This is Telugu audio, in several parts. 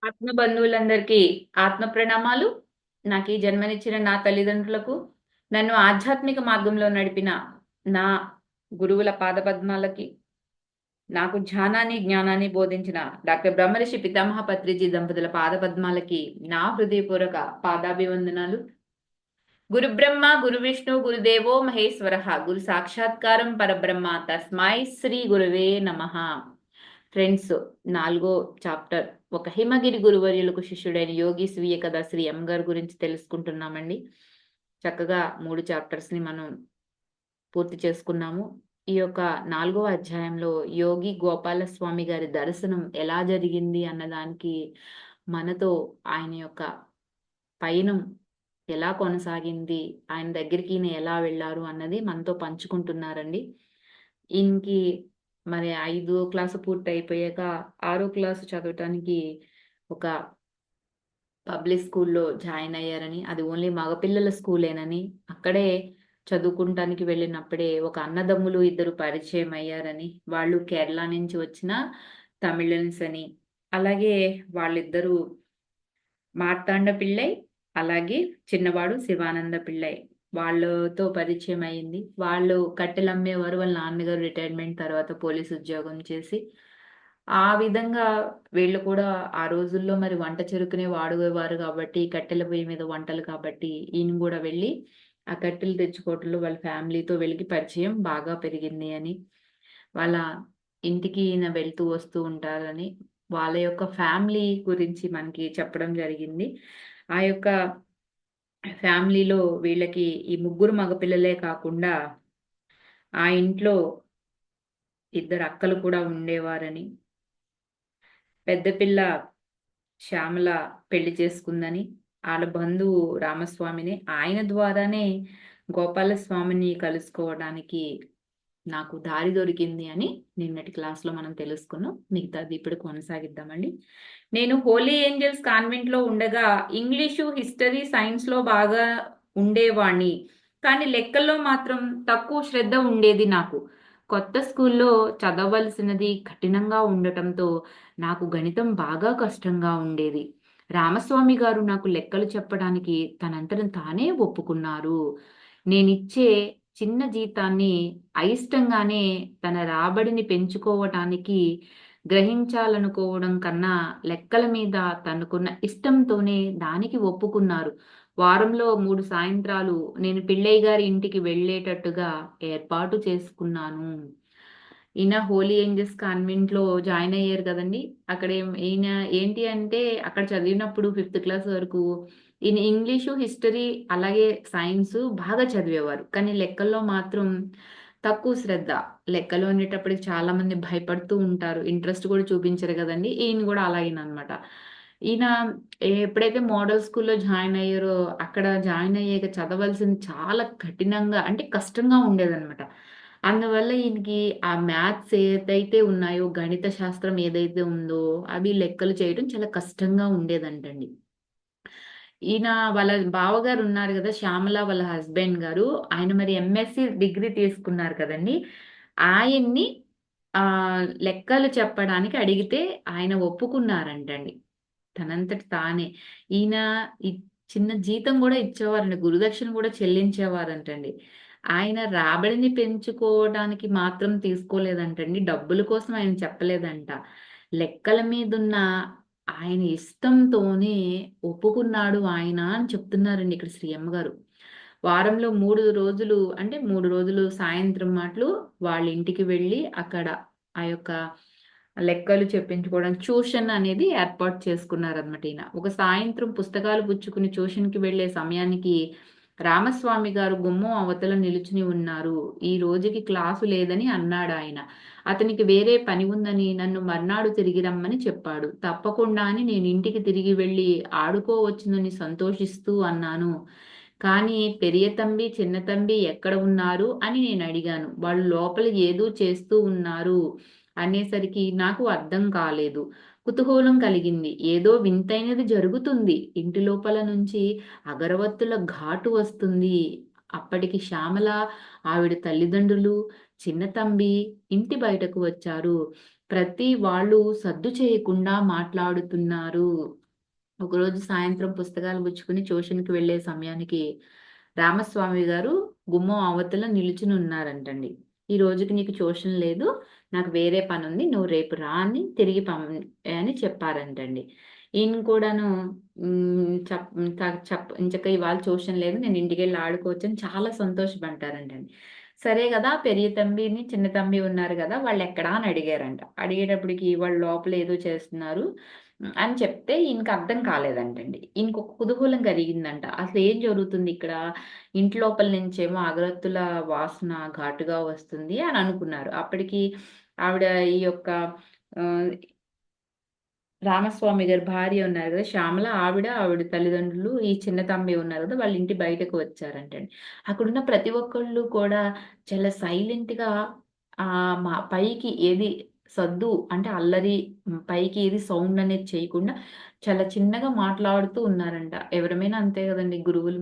ఆత్మ బంధువులందరికీ ఆత్మ ప్రణామాలు. నాకు ఈ జన్మనిచ్చిన నా తల్లిదండ్రులకు, నన్ను ఆధ్యాత్మిక మార్గంలో నడిపిన నా గురువుల పాదపద్మాలకి, నాకు ధ్యానాన్ని, జ్ఞానాన్ని బోధించిన డాక్టర్ బ్రహ్మర్షి పితామహ పత్రిజీ దంపతుల పాదపద్మాలకి నా హృదయపూర్వక పాదాభివందనాలు. గురు బ్రహ్మ, గురు విష్ణు, గురుదేవో మహేశ్వర, గురు సాక్షాత్కారం పరబ్రహ్మ, తస్మై శ్రీ గురువే నమః. ఫ్రెండ్స్, 4వ చాప్టర్ ఒక హిమగిరి గురువర్యులకు శిష్యుడైన యోగి స్వీయ కథ శ్రీ ఎం గారి గురించి తెలుసుకుంటున్నామండి. చక్కగా 3 చాప్టర్స్ ని మనం పూర్తి చేసుకున్నాము. ఈ యొక్క 4వ అధ్యాయంలో యోగి గోపాలస్వామి గారి దర్శనం ఎలా జరిగింది అన్నదానికి మనతో ఆయన యొక్క పయనం ఎలా కొనసాగింది, ఆయన దగ్గరికి ఈయన ఎలా వెళ్లారు అన్నది మనతో పంచుకుంటున్నారండి. ఈయనకి మరి 5వ క్లాసు పూర్తయిపోయాక 6వ క్లాసు చదవటానికి ఒక పబ్లిక్ స్కూల్లో జాయిన్ అయ్యారని, అది ఓన్లీ మగపిల్లల స్కూలేనని, అక్కడే చదువుకుంటానికి వెళ్ళినప్పుడే ఒక అన్నదమ్ములు ఇద్దరు పరిచయం అయ్యారని, వాళ్ళు కేరళ నుంచి వచ్చిన తమిళన్స్ అని, అలాగే వాళ్ళిద్దరూ మార్తాండ పిళ్ళై, అలాగే చిన్నవాడు శివానంద పిళ్ళై. వాళ్ళతో పరిచయం అయింది. వాళ్ళు కట్టెలమ్మేవారు. వాళ్ళ నాన్నగారు రిటైర్మెంట్ తర్వాత పోలీస్ ఉద్యోగం చేసి, ఆ విధంగా వీళ్ళు కూడా ఆ రోజుల్లో మరి వంట చెరుకునే వాడేవారు కాబట్టి, కట్టెల పొయ్యి మీద వంటలు కాబట్టి, ఈయన గూడా వెళ్ళి ఆ కట్టెలు తెచ్చుకోవటంలో వాళ్ళ ఫ్యామిలీతో వీళ్ళకి పరిచయం బాగా పెరిగింది అని, వాళ్ళ ఇంటికి ఈయన వెళ్తూ వస్తూ ఉంటారని, వాళ్ళ యొక్క ఫ్యామిలీ గురించి మనకి చెప్పడం జరిగింది. ఆ యొక్క ఫ్యామిలీలో వీళ్ళకి ఈ ముగ్గురు మగపిల్లలే కాకుండా, ఆ ఇంట్లో ఇద్దరు అక్కలు కూడా ఉండేవారని, పెద్ద పిల్ల శ్యామల పెళ్లి చేసుకుందని, ఆళ్ళ బంధువు రామస్వామిని, ఆయన ద్వారానే గోపాలస్వామిని కలుసుకోవడానికి నాకు దారి దొరికింది అని నిన్నటి క్లాస్‌లో మనం తెలుసుకున్నాం. మిగతాది ఇప్పుడు కొనసాగిద్దామండి. నేను హోలీ ఏంజెల్స్ కాన్వెంట్‌లో ఉండగా ఇంగ్లీషు, హిస్టరీ, సైన్స్‌లో బాగా ఉండేవాణ్ణి. కానీ లెక్కల్లో మాత్రం తక్కువ శ్రద్ధ ఉండేది నాకు. కొత్త స్కూల్లో చదవవలసినది కఠినంగా ఉండటంతో నాకు గణితం బాగా కష్టంగా ఉండేది. రామస్వామి గారు నాకు లెక్కలు చెప్పడానికి తనంతట తానే ఒప్పుకున్నారు. నేనిచ్చే చిన్న జీతాన్ని అయిష్టంగానే తన రాబడిని పెంచుకోవటానికి గ్రహించాలనుకోవడం కన్నా లెక్కల మీద తనకున్న ఇష్టంతోనే దానికి ఒప్పుకున్నారు. వారంలో 3 సాయంత్రాలు నేను పిళ్ళయ్య గారి ఇంటికి వెళ్ళేటట్టుగా ఏర్పాటు చేసుకున్నాను. ఈయన హోలీ ఏంజెల్స్ కాన్వెంట్‌లో జాయిన్ అయ్యారు కదండీ! ఈయన ఏంటి అంటే అక్కడ చదివినప్పుడు ఫిఫ్త్ క్లాస్ వరకు ఈయన ఇంగ్లీషు, హిస్టరీ అలాగే సైన్సు బాగా చదివేవారు. కానీ లెక్కల్లో మాత్రం తక్కువ శ్రద్ధ. లెక్కలు అనేటప్పటికి చాలామంది భయపడుతూ ఉంటారు. ఇంట్రెస్ట్ కూడా చూపించరు గదండీ! ఈయన గూడా అలాగేననమాట. ఈయన ఎప్పుడైతే మోడల్ స్కూల్‌లో జాయిన్ అయ్యారో, అక్కడ జాయిన్ అయ్యాక చదవాల్సింది చాలా కఠినంగా అంటే కష్టంగా ఉండేదనమాట. అందువల్ల ఈయనకి ఆ మ్యాథ్స్ ఏదైతే ఉన్నాయో, గణిత శాస్త్రం ఏదైతే ఉందో, అవి లెక్కలు చేయడం చాలా కష్టంగా ఉండేదంటండి. ఈయన వాళ్ళ బావగారు ఉన్నారు గదా! శ్యామల వాళ్ళ హస్బెండ్ గారు. ఆయన మరి ఎంఎస్‌సి డిగ్రీ తీసుకున్నారు కదండీ! ఆయన్ని లెక్కలు చెప్పడానికి అడిగితే ఆయన ఒప్పుకున్నారంటండి. తనంతట తానే. ఈయన ఈ చిన్న జీతం గూడా ఇచ్చేవారంట. గురుదక్షిణ గూడా చెల్లించేవారంటండి. ఆయన రాబడిని పెంచుకోవడానికి మాత్రం తీసుకోలేదంటండి. డబ్బుల కోసం ఆయన చెప్పలేదంట. లెక్కల మీదున్న ఆయన ఇష్టంతోనే ఒప్పుకున్నాడు ఆయన అని చెప్తున్నారండి ఇక్కడ శ్రీ అమ్మగారు. వారంలో 3 రోజులు అంటే 3 రోజులు సాయంత్రం మాట్లు వాళ్ళ ఇంటికి వెళ్ళి అక్కడ ఆ యొక్క లెక్కలు చెప్పించుకోవడానికి ట్యూషన్ అనేది ఏర్పాటు చేసుకున్నారనమాట ఈయన. ఒక సాయంత్రం పుస్తకాలు పుచ్చుకుని ట్యూషన్‌కి వెళ్ళే సమయానికి రామస్వామి గారు గుమ్మం అవతల నిలుచుని ఉన్నారు. ఈ రోజుకి క్లాసు లేదని అన్నాడాయన. అతనికి వేరే పని ఉందని నన్ను మర్నాడు తిరిగి రమ్మని చెప్పాడు. తప్పకుండా అని నేను ఇంటికి తిరిగి వెళ్ళి ఆడుకోవచ్చునని సంతోషిస్తూ అన్నాను. కానీ పెరియ తంబి, చిన్న తంబి ఎక్కడ ఉన్నారు అని నేనడిగాను. వాళ్ళు లోపల ఏదో చేస్తూ ఉన్నారు అనేసరికి నాకు అర్థం కాలేదు. కుతూహలం కలిగింది. ఏదో వింతైనది జరుగుతుంది. ఇంటి లోపల నుంచి అగరవత్తుల ఘాటు వస్తుంది. అప్పటికి శ్యామల, ఆవిడ తల్లిదండ్రులు, చిన్న తంబి ఇంటి బయటకు వచ్చారు. ప్రతి వాళ్ళు సద్దు చేయకుండా మాట్లాడుతున్నారు. ఒకరోజు సాయంత్రం పుస్తకాలు పుచ్చుకుని ట్యూషన్‌కి వెళ్ళే సమయానికి రామస్వామి గారు గుమ్మం అవతల నిలుచుని ఉన్నారంటండి. "ఈ రోజుకి నీకు ట్యూషన్ లేదు. నాకు వేరే పనుంది. నువ్వు రేపు రా" అని తిరిగి అని చెప్పారంటండి. ఈయన కూడాను చప్ ఎంచక్కా ఇవాళ ట్యూషన్ లేదు. నేను ఇంటికెళ్ళి ఆడుకోవచ్చని చాలా సంతోషపడ్డారంటండి. సరే గదా! పెరియ తంబిని, చిన్న తంబి ఉన్నారు గదా! వాళ్ళెక్కడా అని అడిగారంట. అడిగేటప్పటికి వాళ్ళు లోపల ఏదో చేస్తున్నారు అని చెప్తే ఈయనకి అర్థం కాలేదంటండి. ఈయనకొక కుతూహలం కలిగిందంట. అసలేం జరుగుతుందిక్కడ? ఇంటి లోపల నుంచేమో అగరత్తుల వాసన ఘాటుగా వస్తుంది అని అనుకున్నారు. అప్పటికి ఆవిడ ఈ యొక్క ఆహ్, రామస్వామి గారి భార్య ఉన్నారు గదా! శ్యామల ఆవిడ తల్లిదండ్రులు, ఈ చిన్న తమ్మి ఉన్నారు గదా! వాళ్ళ ఇంటి బయటకు వచ్చారంటండి. అక్కడున్న ప్రతి ఒక్కళ్ళు కూడా చాలా సైలెంట్‌గా పైకి ఏది సద్దు అంటే అల్లరి పైకి ఏది సౌండ్ అనేది చేయకుండా చాలా చిన్నగా మాట్లాడుతూ ఉన్నారంట. ఎవరమైనా అంతే గదండీ! గురువులు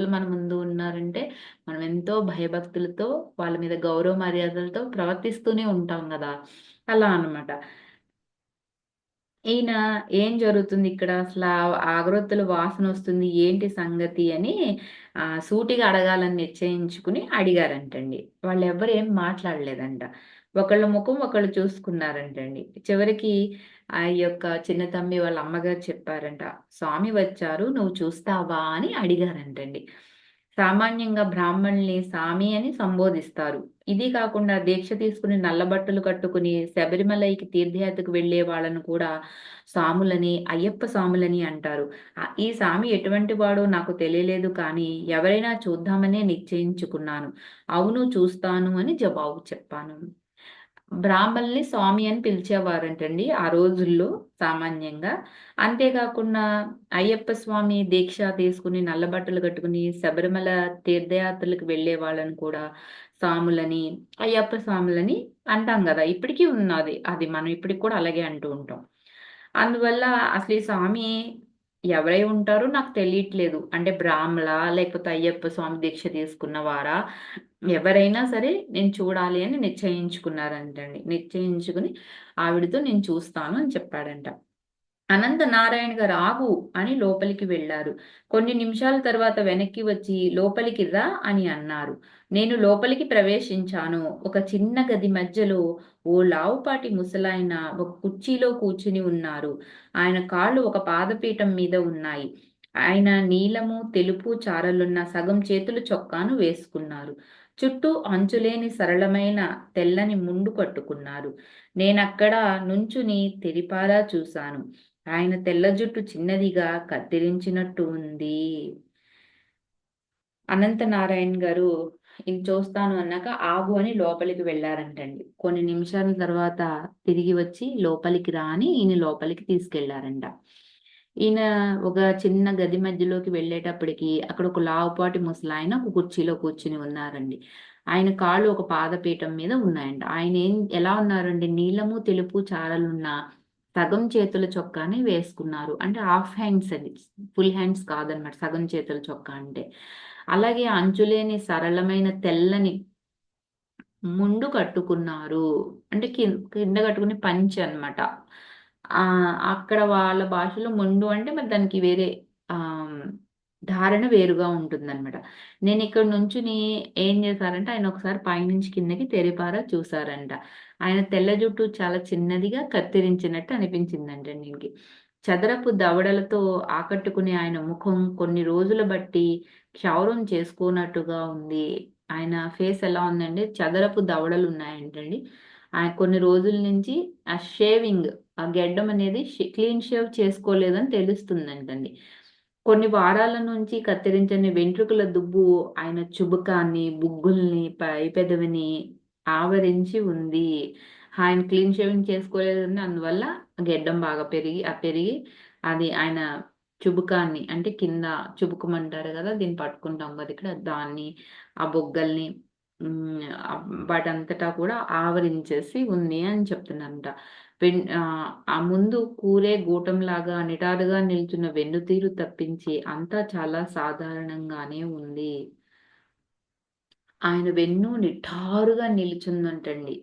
మన ముందు ఉన్నారంటే మనం ఎంతో భయభక్తులతో వాళ్ళ మీద గౌరవ మర్యాదలతో ప్రవర్తిస్తూనే ఉంటాం గదా! అలా అన్నమాట. ఈయన ఏం జరుగుతుందిక్కడ అసలా అగరొత్తుల వాసనొస్తుంది. ఏంటి సంగతి అని సూటిగా అడగాలని నిశ్చయించుకుని అడిగారంటండి. వాళ్ళెవ్వరు ఏం మాట్లాడలేదంట. ఒకళ్ళ ముఖం ఒకళ్ళు చూసుకున్నారంటండి. చివరికి ఈ యొక్క చిన్న తమ్మి వాళ్ళ అమ్మగారు చెప్పారంట. "స్వామి వచ్చారు. నువ్వు చూస్తావా?" అని అడిగారంటండి. సామాన్యంగా బ్రాహ్మణుల్ని సామి అని సంబోధిస్తారు. ఇది కాకుండా దీక్ష తీసుకుని నల్ల బట్టలు కట్టుకుని శబరిమలైకి తీర్థయాత్రకు వెళ్ళే వాళ్ళను కూడా సాములని, అయ్యప్ప సాములని అంటారు. ఈ సామి ఎటువంటి వాడో నాకు తెలియలేదు కానీ ఎవరైనా చూద్దామనే నిశ్చయించుకున్నాను. అవును చూస్తాను అని జవాబు చెప్పాను. బ్రాహ్మల్ని స్వామి అని పిలిచేవారంటండి ఆ రోజుల్లో సామాన్యంగా. అంతేకాకుండా అయ్యప్ప స్వామి దీక్ష తీసుకుని నల్ల బట్టలు కట్టుకుని శబరిమల తీర్థయాత్రలకు వెళ్ళే వాళ్ళని కూడా సాములని, అయ్యప్ప స్వాములని అంటాం గదా! ఇప్పటికి ఉన్నది. అది మనం ఇప్పటికి కూడా అలాగే అంటూ ఉంటాం. అందువల్ల అసలు ఈ స్వామి ఎవరై ఉంటారో నాకు తెలియట్లేదు. అంటే బ్రాహ్మలా? లేకపోతే అయ్యప్ప స్వామి దీక్ష తీసుకున్నవారా? ఎవరైనా సరే నేను చూడాలి అని నిశ్చయించుకున్నారంటండి. నిశ్చయించుకుని ఆవిడతో నేను చూస్తాను అని చెప్పాడంట. అనంత నారాయణ గారు ఆగు అని లోపలికి వెళ్లారు. కొన్ని నిమిషాల తర్వాత వెనక్కి వచ్చి లోపలికి రా అని అన్నారు. నేను లోపలికి ప్రవేశించాను. ఒక చిన్న గది మధ్యలో ఓ లావుపాటి ముసలాయన ఒక కుర్చీలో కూర్చుని ఉన్నారు. ఆయన కాళ్ళు ఒక పాదపీఠం మీద ఉన్నాయి. ఆయన నీలము, తెలుపు చారలున్న సగం చేతులు చొక్కాను వేసుకున్నారు. చుట్టూ అంచులేని సరళమైన తెల్లని ముండు కట్టుకున్నారు. నేనక్కడ నుంచుని తెరిపారా చూశాను. ఆయన తెల్ల జుట్టు చిన్నదిగా కత్తిరించినట్టు ఉంది. అనంత నారాయణ్ గారు ఇది చూస్తాను అన్నాక ఆగు అని లోపలికి వెళ్లారంటండి. కొన్ని నిమిషాల తర్వాత తిరిగి వచ్చి లోపలికి రా అని ఈయన లోపలికి తీసుకెళ్లారంట. ఈయన ఒక చిన్న గది మధ్యలోకి వెళ్ళేటప్పటికి అక్కడ ఒక లావుపాటి ముసలాయన ఒక కుర్చీలో కూర్చుని ఉన్నారండి. ఆయన కాళ్ళు ఒక పాదపీఠం మీద ఉన్నాయంట. ఎలా ఉన్నారండి నీలము, తెలుపు చారలున్న సగం చేతుల చొక్కాని వేసుకున్నారు. అంటే హాఫ్ హ్యాండ్స్ అండి. ఫుల్ హ్యాండ్స్ కాదనమాట. సగం చేతుల చొక్కా అంటే. అలాగే అంచులేని సరళమైన తెల్లని ముండు కట్టుకున్నారు. అంటే కింద కట్టుకునే పంచె అన్నమాట. అక్కడ వాళ్ళ భాషలో ముండు అంటే మరి దానికి వేరే ఆహ్, ధారణ వేరుగా ఉంటుందన్నమాట. నేనిక్కడ నుంచుని ఏం చేశారంటే ఆయన ఒకసారి పైనుంచి కిందకి తేరిపారా చూసారంట. ఆయన తెల్ల జుట్టు చాలా చిన్నదిగా కత్తిరించినట్టు అనిపించిందంటండి ఈయనకి. చదరపు దవడలతో ఆకట్టుకునే ఆయన ముఖం కొన్ని రోజుల బట్టి క్షౌరం చేసుకోనట్టుగా ఉంది. ఆయన ఫేస్ ఎలా ఉందంటే చదరపు దవడలున్నాయంటండి. ఆయన కొన్ని రోజుల నుంచి షేవింగ్ గెడ్డం అనేది క్లీన్ షేవ్ చేసుకోలేదని తెలుస్తుందంటండి. కొన్ని వారాల నుంచి కత్తిరించని వెంట్రుకల దుబ్బు ఆయన చుబుకాన్ని, బుగ్గుల్ని, పై పెదవిని ఆవరించి ఉంది. ఆయన క్లీన్ షేవింగ్ చేసుకోలేదండి. అందువల్ల గెడ్డం బాగా పెరిగి అది ఆయన చుబుకాన్ని అంటే కింద చుబుకమంటారు గదా! దీన్ని పట్టుకుంటాం గదా! ఇక్కడ దాన్ని, ఆ బొగ్గల్ని వాటంతటా కూడా ఆవరించేసి ఉంది అని చెప్తున్నారంట. ఆ ముందు కూరే గూటంలాగా నిటారుగా నిల్చున్న వెన్నుతీరు తప్పించి అంతా చాలా సాధారణంగానే ఉంది. ఆయన వెన్ను నిటారుగా నిల్చుందంటండి.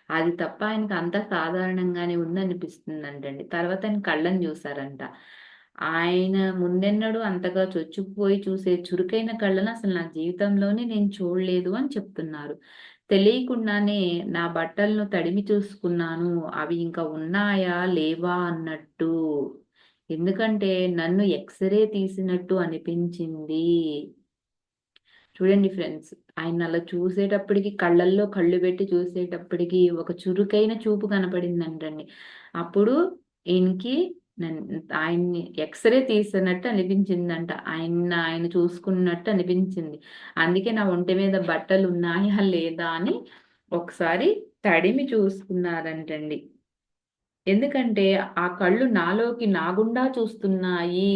అది తప్ప ఆయనకి అంతా సాధారణంగానే ఉందనిపిస్తుందంటండి. తర్వాత ఆయన కళ్ళని చూసారంట. ఆయన ముందెన్నడూ అంతగా చొచ్చుకుపోయి చూసే చురుకైన కళ్ళను అసలు నా జీవితంలోనే నేను చూడలేదు అని చెప్తున్నారు. తెలియకుండానే నా బట్టలను తడిమి చూసుకున్నాను. అవి ఇంకా ఉన్నాయా? లేవా? అన్నట్టు. ఎందుకంటే నన్ను ఎక్స్‌రే తీసినట్టు అనిపించింది. చూడండి ఫ్రెండ్స్. ఆయన్నలా చూసేటప్పటికి కళ్ళల్లో కళ్ళు పెట్టి చూసేటప్పటికి ఒక చురుకైన చూపు కనపడిందంటండి. అప్పుడు ఈయనకి నన్ ఆయన్ని ఎక్స్‌రే తీసినట్టు అనిపించిందంట. ఆయన చూసుకున్నట్టు అనిపించింది. అందుకే నా ఒంటి మీద బట్టలున్నాయా లేదా అని ఒకసారి తడిమి చూసుకున్నారంటండి. ఎందుకంటే ఆ కళ్ళు నాలోకి నా గుండా చూస్తున్నాయి.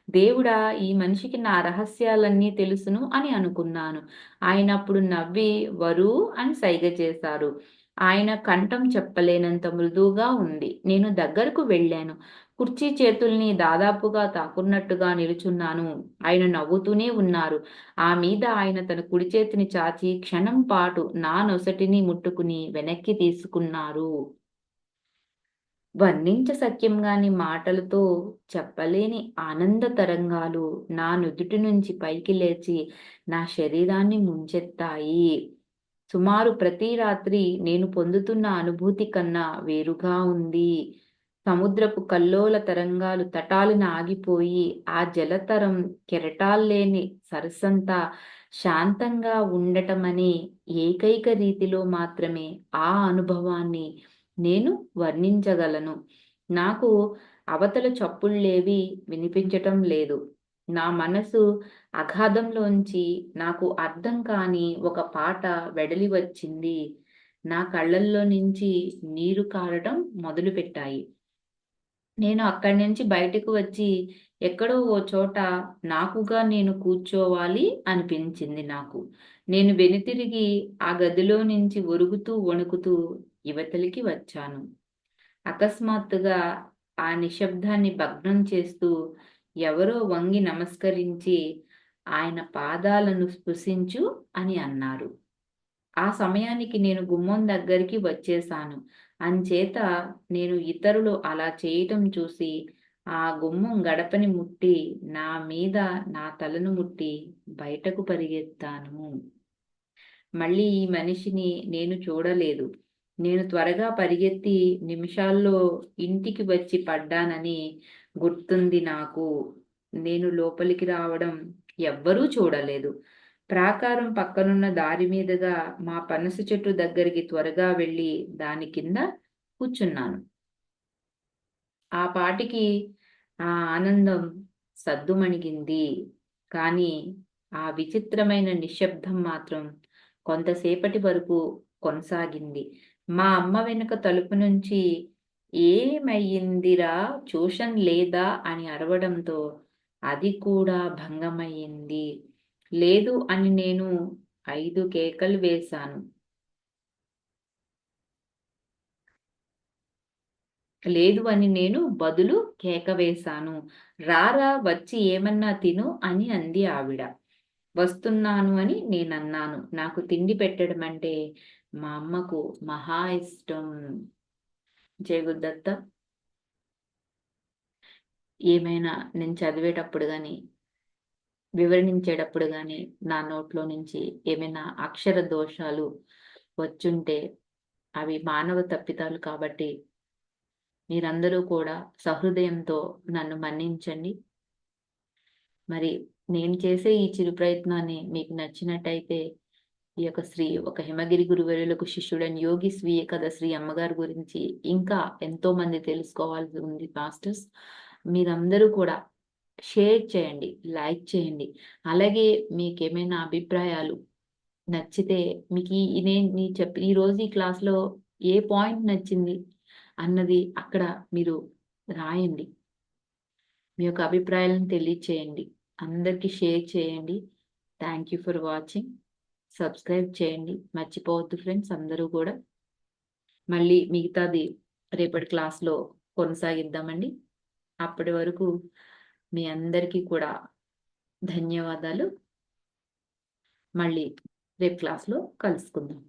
దేవుడా! ఈ మనిషికి నా రహస్యాలన్నీ తెలుసును అని అనుకున్నాను. ఆయనప్పుడు నవ్వి వరూ అని సైగ చేశారు. ఆయన కంఠం చెప్పలేనంత మృదువుగా ఉంది. నేను దగ్గరకు వెళ్ళాను. కుర్చీ చేతుల్ని దాదాపుగా తాకున్నట్టుగా నిలుచున్నాను. ఆయన నవ్వుతూనే ఉన్నారు. ఆ మీద ఆయన తన కుడి చేతిని చాచి క్షణం పాటు నా నొసటిని ముట్టుకుని వెనక్కి తీసుకున్నారు. వర్ణించశక్యంగాని మాటలతో చెప్పలేని ఆనంద తరంగాలు నా నుదుటి నుంచి పైకి లేచి నా శరీరాన్ని ముంచెత్తాయి. సుమారు ప్రతి రాత్రి నేను పొందుతున్న అనుభూతి కన్నా వేరుగా ఉంది. సముద్రపు కల్లోల తరంగాలు తటాలున ఆగిపోయి, ఆ జలతరం కెరటాల్లేని సరస్సంతా శాంతంగా ఉండటమనే ఏకైక రీతిలో మాత్రమే ఆ అనుభవాన్ని నేను వర్ణించగలను. నాకు అవతల చప్పుళ్ళేవి వినిపించటం లేదు. నా మనసు అగాధంలోంచి నాకు అర్థం కాని ఒక పాట వెడలి వచ్చింది. నా కళ్ళల్లో నుంచి నీరు కారటం మొదలుపెట్టాయి. నేను అక్కడి నుంచి బయటకు వచ్చి ఎక్కడో ఓ చోట నాకుగా నేను కూర్చోవాలి అనిపించింది నాకు. నేను వెనుతిరిగి ఆ గదిలో నుంచి ఒరుగుతూ, వణుకుతూ ఇవతలికి వచ్చాను. అకస్మాత్తుగా ఆ నిశ్శబ్దాన్ని భగ్నం చేస్తూ ఎవరో వంగి నమస్కరించి, ఆయన పాదాలను స్పృశించు అని అన్నారు. ఆ సమయానికి నేను గుమ్మం దగ్గరికి వచ్చేశాను. అంచేత నేను ఇతరులు అలా చేయటం చూసి, ఆ గుమ్మం గడపని ముట్టి, నా మీద నా తలను ముట్టి బయటకు పరిగెత్తాను. మళ్ళీ ఈ మనిషిని నేను చూడలేదు. నేను త్వరగా పరిగెత్తి నిమిషాల్లో ఇంటికి వచ్చి పడ్డానని గుర్తుంది నాకు. నేను లోపలికి రావడం ఎవ్వరూ చూడలేదు. ప్రాకారం పక్కనున్న దారి మీదుగా మా పనస చెట్టు దగ్గరికి త్వరగా వెళ్ళి దాని కింద కూర్చున్నాను. ఆ పాటికి ఆ ఆనందం సద్దుమణిగింది. కానీ ఆ విచిత్రమైన నిశ్శబ్దం మాత్రం కొంతసేపటి వరకు కొనసాగింది. మా అమ్మ వెనుక తలుపు నుంచి "ఏమయ్యిందిరా ట్యూషన్ లేదా" అని అరవడంతో అది కూడా భంగమయ్యింది. లేదు అని నేను 5 కేకలు వేశాను. లేదు అని నేను బదులు కేక వేశాను. "రారా వచ్చి ఏమన్నా తిను" అని అంది ఆవిడ. వస్తున్నాను అని నేనన్నాను. నాకు తిండి పెట్టడమంటే మా అమ్మకు మహా ఇష్టం. జై గురుదత్త. ఏమైనా నేను చదివేటప్పుడు గాని, వివరించేటప్పుడు గాని, నా నోట్లో నుంచి ఏమైనా అక్షర దోషాలు వచ్చుంటే అవి మానవ తప్పిదాలు కాబట్టి మీరందరూ కూడా సహృదయంతో నన్ను మన్నించండి. మరి నేను చేసే ఈ చిరు ప్రయత్నాన్ని మీకు నచ్చినట్టయితే ఈ యొక్క ఒక హిమగిరి గురువర్యులకు శిష్యుడైన యోగి స్వీయ కథ శ్రీ అమ్మగారి గురించి ఇంకా ఎంతో మంది తెలుసుకోవాల్సి ఉంది మాస్టర్స్. మీరందరూ కూడా షేర్ చేయండి, లైక్ చేయండి. అలాగే మీకేమైనా అభిప్రాయాలు నచ్చితే మీకు ఈరోజు ఈ క్లాస్‌లో ఏ పాయింట్ నచ్చింది అన్నది అక్కడ మీరు రాయండి. మీ యొక్క అభిప్రాయాలను తెలియచేయండి. అందరికీ షేర్ చేయండి. Thank you for watching. Subscribe చేయండి. మర్చిపోవద్దు ఫ్రెండ్స్ అందరూ గూడా. మళ్ళీ మిగతాది రేపటి క్లాస్‌లో కొనసాగిద్దామండి. అప్పటి వరకు మీ అందరికీ కూడా ధన్యవాదాలు. మళ్ళీ రేపు క్లాస్‌లో కలుసుకుందాం.